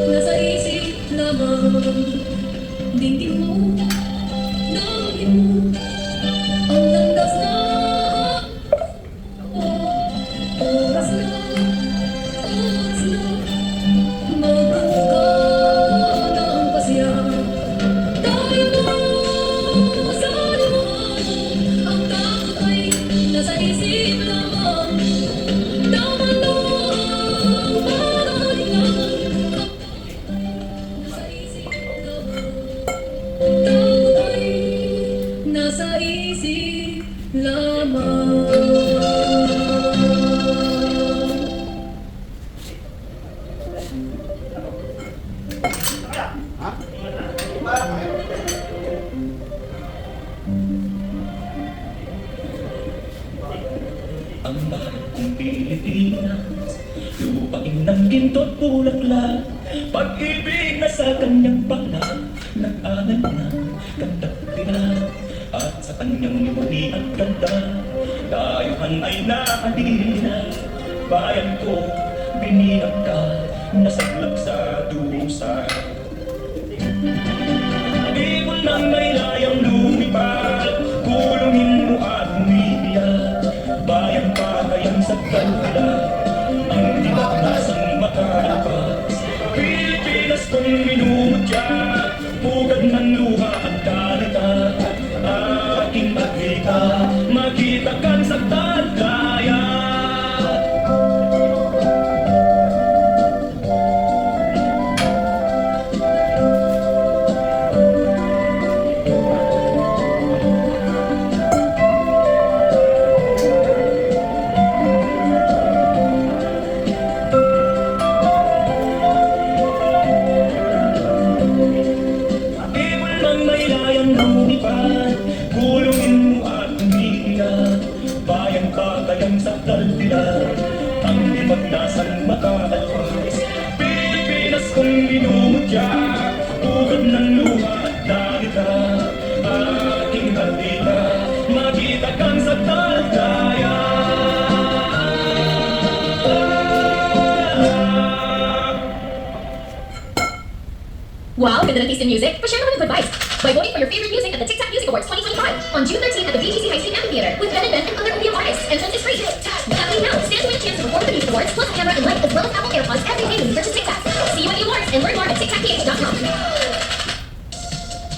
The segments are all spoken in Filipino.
Nasa isip lamang dinggin mo, damdamin mo ang landas na oras na, oras na magbuka ng pasya. Tayo na sa liwanag, ang takot ay nasa isip lamang. Tama na ang panalingan, nasa isip lamang. Takot ay nasa isip lamang. Ang mahal kong Pilipinas, lupain ng ginto't bulaklak, pag-ibig na sa kanyang pala, nag-anan na kandang at sa kanyang liwali at ganda, dayuhan ay nakalina. Bayan ko, binihag ka, nasaklap sa dusa. Ibon ng may layang lumipad, kulungin mo at umiiyak. Bayan pa kayang sa kanila, ang dibat nasang makalabas. Pilipinas kong minumutya, pugad ng luha at kalita. Aking makita, makita kang sa tagkaya. Kulungin mo at umiiyak, bayan pa kayang sakdal nila, ang limat nasang makakalpas. Pilipinas kong minumutya, pugad ng luha at dalita. Aking kandita, makita kang sakdal kaya. Wow, ganda ng taste in music. Pa-share naman ng advice by voting for your favorite music at the TikTok Music Awards 2025 on June 13 at the BGC High Street Amphitheater with Ben and Ben and other OPM artists. Entrance is free. Nothing now. Stand to win a chance to perform at the Music Awards plus camera and light as well as Apple AirPods every day when you purchase TikTok. See you at the awards and learn more at TikTokPH.com.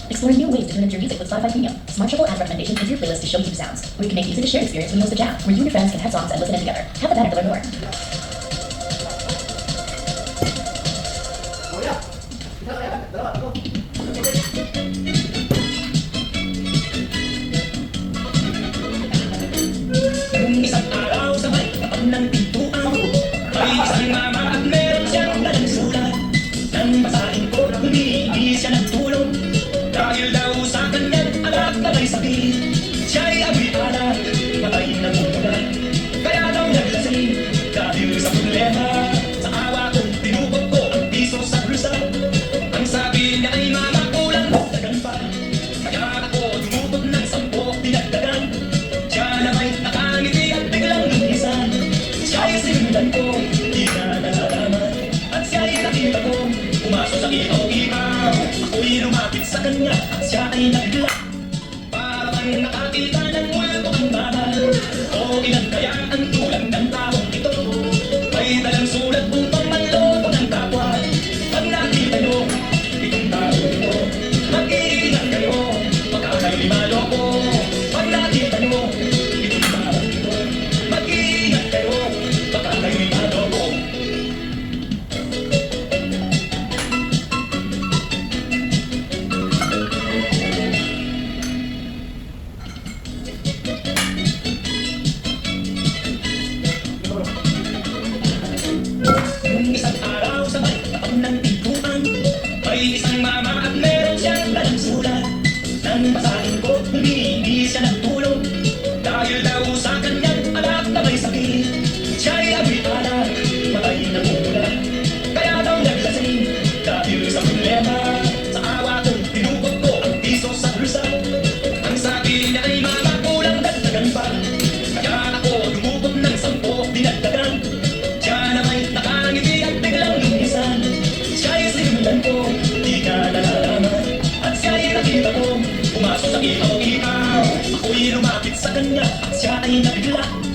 Explore new ways to tune into your music with Spotify Premium. Smart Shuffle adds recommendations into your playlist to show YouTube sounds, where you can make use of the shared experience when you host a jam, where you and your friends can head songs and listen in together. Have the banner to learn more. Isang araw sa may tapat ng pintuan, may isang mama at meron siyang dalang sulat. Nang basahin ko, humingi siya ng tulong, dahil daw sa kanyang anak na may sakit. Siya'y abitana, patay na muna, kaya daw naglasing dahil sa problema. Sa awa kong tinupot ko ang piso sa bulsa, ang sabi niya ay mama kulang dagan pa, kaya ako dumupot ng 10 dinagdagan. Siya na may nakangiti at biglang lumisan, siya'y sinundan ko, di na nalalaman. At siya'y nakita ko, pumasok sa ilaw-ilaw. Ako'y lumapit sa kanya at siya ay nabigla, parang nakakita ng multo ang mama. O ilan kaya ang tulang ng taong ito, may dalang sulat upang manloko ng kapwa. Pag nakita nyo itong taong ito, mag-iingat kayo, baka kayo'y maloko. Pag nakita nyo itong taong ito, mag-iingat kayo, baka kayo'y maloko. Isang araw sa may tapat ng pintuan, may isang mama at meron siyang dalang sulat. Nang basahin ko, humingi siya ng tulong, dahil daw sa kanyang anak na may sakit. Siya'y abitana, matay na muna, kaya daw naglasing dahil sa problema. Sa awa kong tinupot ko ang piso sa bulsa, ang sabi niya ay mama kulang dagdagan pa, kaya ako dumupot ng 10 dinagdagan. Siya na may nakangiti sa kanya, siya ay nabigla.